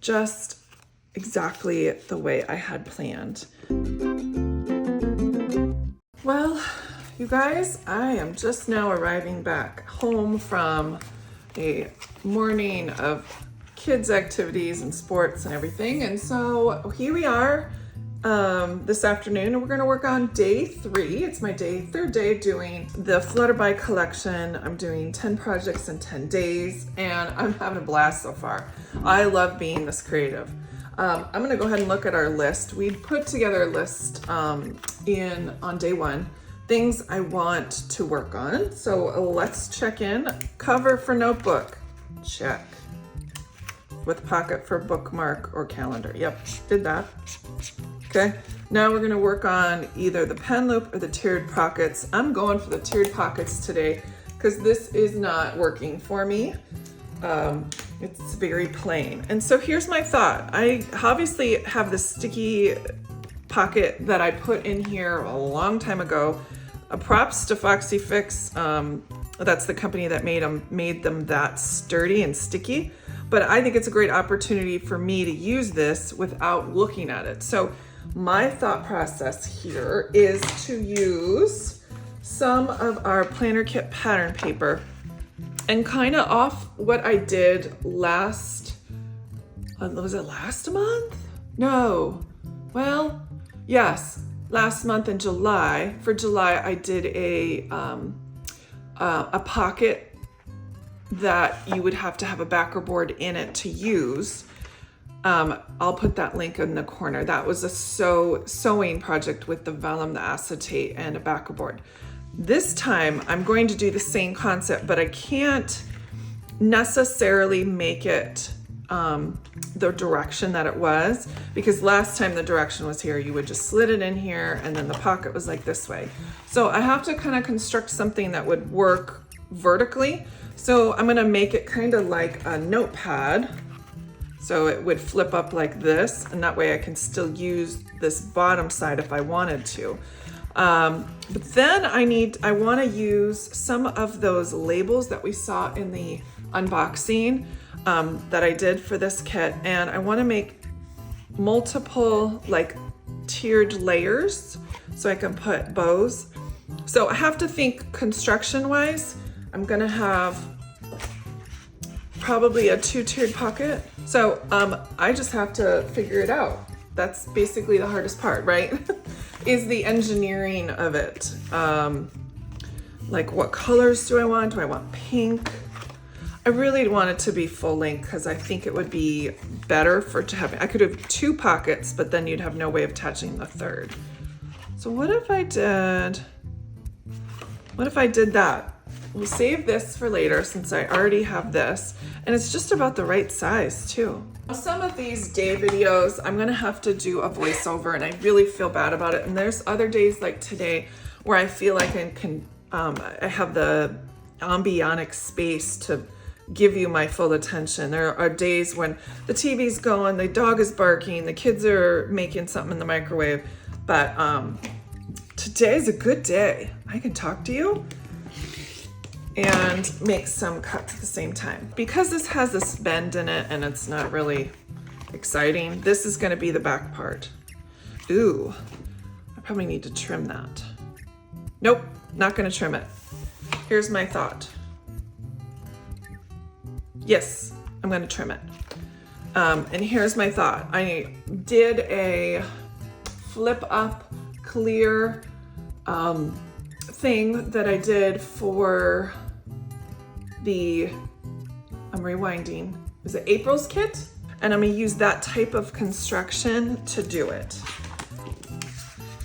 just exactly the way I had planned. Well, you guys, I am just now arriving back home from a morning of kids' activities and sports and everything. And so here we are this afternoon, and we're going to work on day 3. It's my third day doing the Flutterby collection. I'm doing 10 projects in 10 days, and I'm having a blast so far. I love being this creative. I'm going to go ahead and look at our list. We put together a list on day 1. Things I want to work on. So let's check in. Cover for notebook. Check. With pocket for bookmark or calendar. Yep, did that. Okay, now we're gonna work on either the pen loop or the tiered pockets. I'm going for the tiered pockets today because this is not working for me. It's very plain. And so here's my thought. I obviously have this sticky pocket that I put in here a long time ago. Props to Foxy Fix. That's the company that made them that sturdy and sticky. But I think it's a great opportunity for me to use this without looking at it. So my thought process here is to use some of our planner kit pattern paper and kind of off what I did last, was it last month? No, well, yes, last month in July. For July, I did a pocket that you would have to have a backer board in it to use. I'll put that link in the corner. That was a sewing project with the vellum, the acetate, and a backer board. This time I'm going to do the same concept, but I can't necessarily make it the direction that it was, because last time the direction was here. You would just slid it in here and then the pocket was like this way. So I have to kind of construct something that would work vertically. So I'm gonna make it kind of like a notepad. So it would flip up like this, and that way I can still use this bottom side if I wanted to. But then I wanna use some of those labels that we saw in the unboxing that I did for this kit. And I wanna make multiple like tiered layers so I can put bows. So I have to think construction wise. I'm gonna have probably a 2-tiered pocket. So I just have to figure it out. That's basically the hardest part, right? Is the engineering of it. Like what colors do I want? Do I want pink? I really want it to be full length because I think it would be better to have, I could have 2 pockets, but then you'd have no way of attaching the third. So what if I did that? We'll save this for later since I already have this, and it's just about the right size too. Some of these day videos, I'm gonna have to do a voiceover, and I really feel bad about it. And there's other days like today where I feel like I have the ambionic space to give you my full attention. There are days when the TV's going, the dog is barking, the kids are making something in the microwave, but today's a good day. I can talk to you and make some cuts at the same time. Because this has this bend in it and it's not really exciting, this is gonna be the back part. Ooh, I probably need to trim that. Nope, not gonna trim it. Here's my thought. Yes, I'm gonna trim it. And here's my thought. I did a flip up clear thing that I did for I'm rewinding, is it April's kit? And I'm gonna use that type of construction to do it.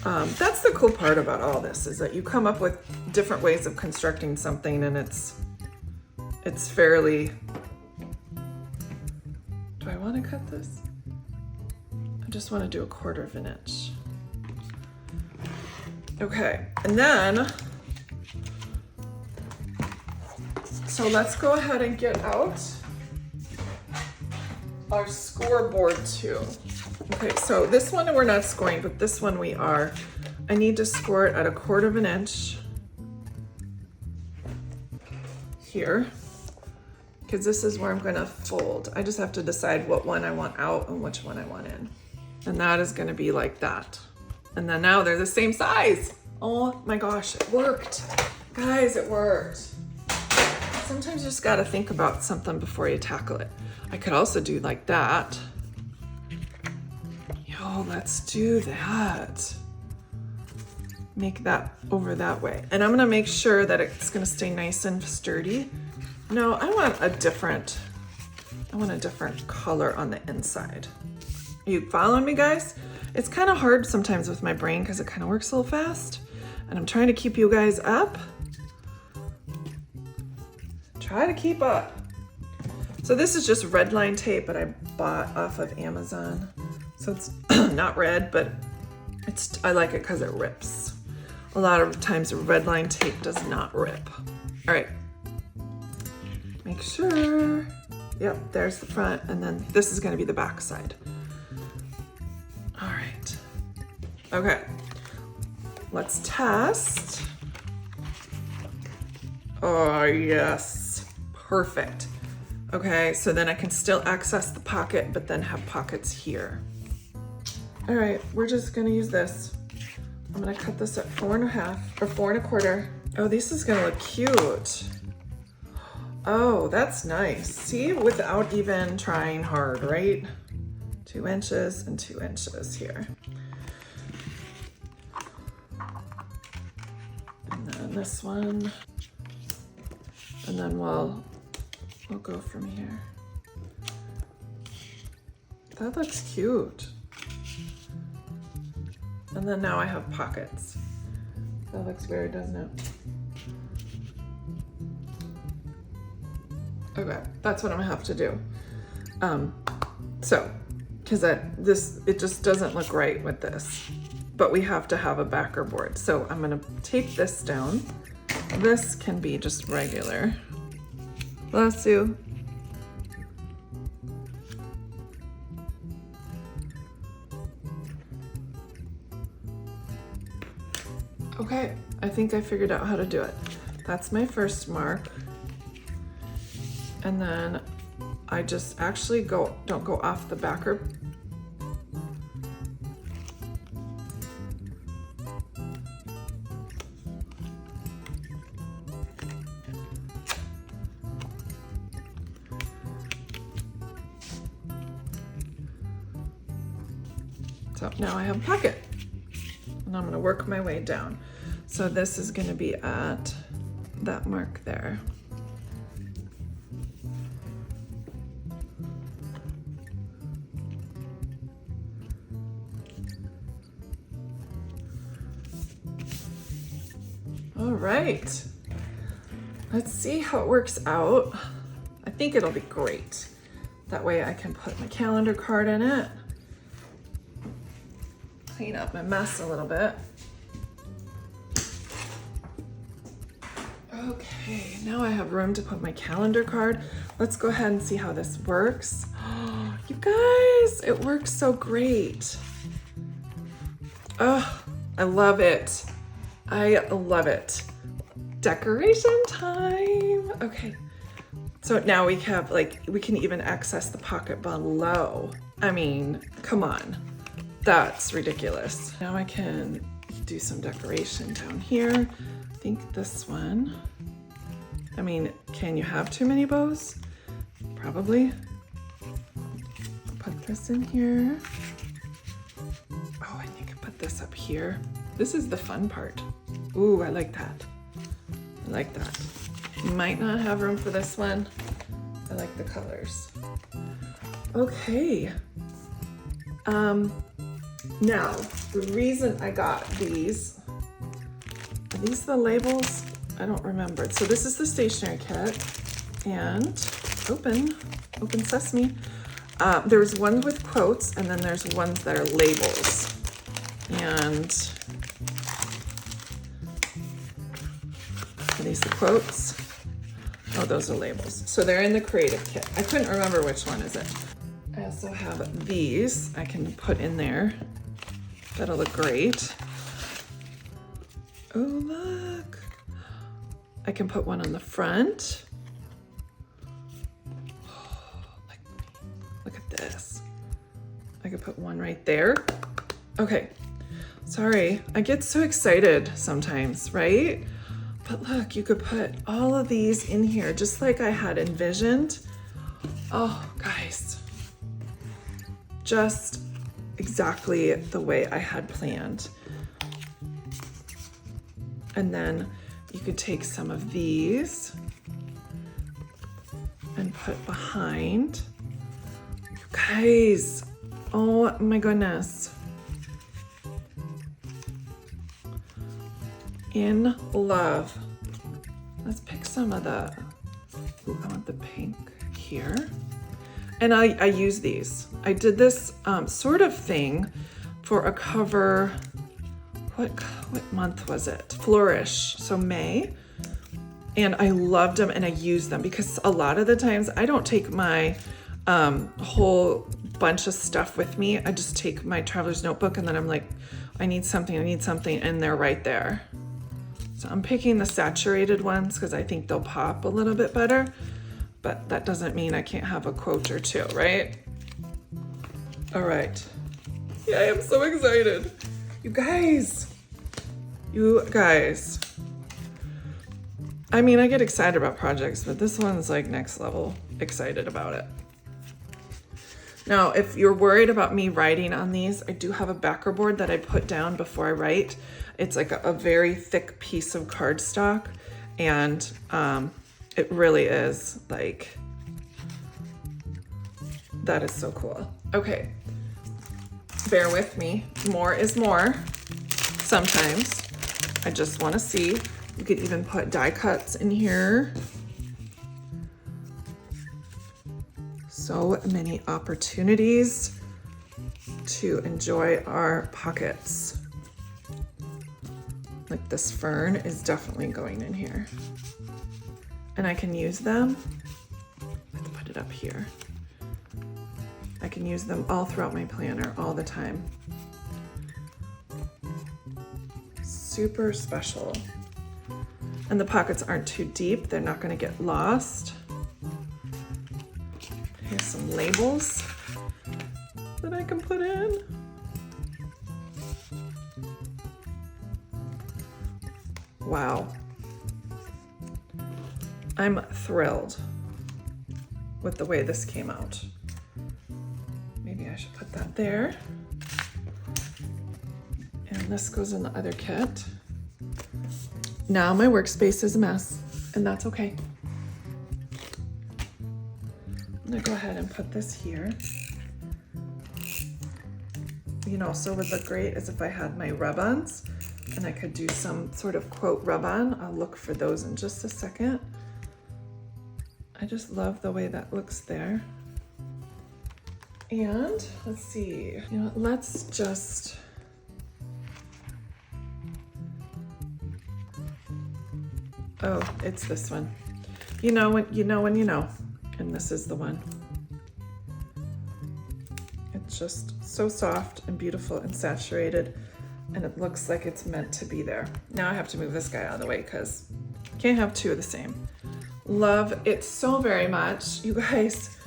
That's the cool part about all this, is that you come up with different ways of constructing something, and it's fairly, do I wanna cut this? I just wanna do 1/4 of an inch. Okay, and then, so let's go ahead and get out our scoreboard too. Okay, so this one we're not scoring, but this one we are. I need to score it at 1/4 of an inch here. because this is where I'm gonna fold. I just have to decide what one I want out and which one I want in. And that is gonna be like that. And then now they're the same size. Oh my gosh, it worked. Guys, it worked. Sometimes you just gotta think about something before you tackle it. I could also do like that. Yo, let's do that. Make that over that way. And I'm gonna make sure that it's gonna stay nice and sturdy. No, I want a different color on the inside. Are you following me, guys? It's kind of hard sometimes with my brain because it kind of works a little fast. And I'm trying to keep you guys up. Try to keep up. So this is just red line tape that I bought off of Amazon. So it's not red, but I like it because it rips. A lot of times red line tape does not rip. All right, make sure. Yep, there's the front, and then this is gonna be the back side. All right, okay, let's test. Oh yes, perfect. Okay, so then I can still access the pocket, but then have pockets here. All right, we're just gonna use this. I'm gonna cut this at 4.5 or 4 1/4. Oh, this is gonna look cute. Oh, that's nice. See, without even trying hard, right? 2 inches and 2 inches here. And then this one. And then we'll go from here. That looks cute. And then now I have pockets. That looks weird, doesn't it? Okay, that's what I'm gonna have to do. Because it just doesn't look right with this, but we have to have a backer board. So I'm gonna tape this down. This can be just regular. Bless you. Okay, I think I figured out how to do it. That's my first mark. And then I just actually don't go off the backer. So now I have a pocket, and I'm gonna work my way down. So this is gonna be at that mark there. All right, let's see how it works out. I think it'll be great. That way I can put my calendar card in it. Clean up my mess a little bit. Okay, now I have room to put my calendar card. Let's go ahead and see how this works. Oh, you guys, it works so great. Oh, I love it. I love it. Decoration time. Okay, so now we have we can even access the pocket below. I mean, come on. That's ridiculous. Now I can do some decoration down here. I think this one. I mean, can you have too many bows? Probably. Put this in here. Oh, and you can put this up here. This is the fun part. Ooh, I like that. I like that. Might not have room for this one. I like the colors. Okay. Now, the reason I got these, are these the labels? I don't remember. So this is the stationery kit, and open sesame. There's ones with quotes, and then there's ones that are labels. And are these the quotes? Oh, those are labels. So they're in the creative kit. I couldn't remember which one is it. I also have these I can put in there. That'll look great. Oh, look. I can put one on the front. I could put one right there. Okay, sorry, I get so excited sometimes, right? But look, you could put all of these in here just like I had envisioned. Oh, guys, just exactly the way I had planned. And then you could take some of these and put behind. You guys, oh my goodness. In love. Let's pick some of the, ooh, I want the pink here. And I use these. I did this sort of thing for a cover, what month was it? Flourish, so May. And I loved them and I used them because a lot of the times I don't take my whole bunch of stuff with me. I just take my traveler's notebook and then I'm like, I need something, and they're right there. So I'm picking the saturated ones because I think they'll pop a little bit better, but that doesn't mean I can't have a quote or two, right? All right. Yeah, I am so excited. You guys. I mean, I get excited about projects, but this one's like next level excited about it. Now, if you're worried about me writing on these, I do have a backer board that I put down before I write. It's like a very thick piece of cardstock, and it really is like, that is so cool. Okay, bear with me. More is more. Sometimes I just want to see. You could even put die cuts in here. So many opportunities to enjoy our pockets. Like this fern is definitely going in here. And I can use them. Let's put it up here. I can use them all throughout my planner all the time. Super special. And the pockets aren't too deep. They're not going to get lost. Here's some labels that I can put in. Wow. I'm thrilled with the way this came out. Maybe I should put that there. And this goes in the other kit. Now my workspace is a mess, and that's okay. I'm gonna go ahead and put this here. You know, so would look great is if I had my rub-ons and I could do some sort of quote rub-on. I'll look for those in just a second. I just love the way that looks there. And let's see, you know, let's just, oh, it's this one. You know when you know, and this is the one. It's just so soft and beautiful and saturated, and it looks like it's meant to be there. Now I have to move this guy out of the way because I can't have two of the same. Love it so very much. You guys,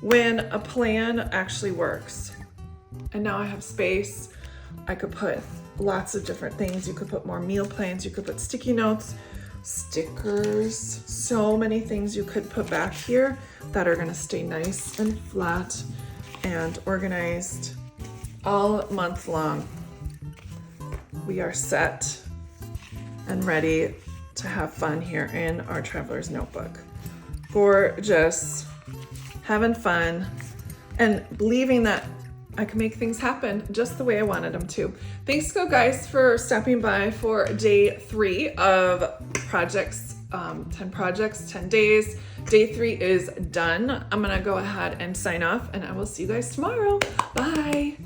when a plan actually works, and now I have space, I could put lots of different things. You could put more meal plans, you could put sticky notes, stickers, so many things you could put back here that are gonna stay nice and flat and organized all month long. We are set and ready to have fun here in our traveler's notebook. Gorgeous, having fun, and believing that I can make things happen just the way I wanted them to. Thanks, guys, for stopping by for day 3 of projects, 10 projects, 10 days. Day 3 is done. I'm gonna go ahead and sign off, and I will see you guys tomorrow. Bye.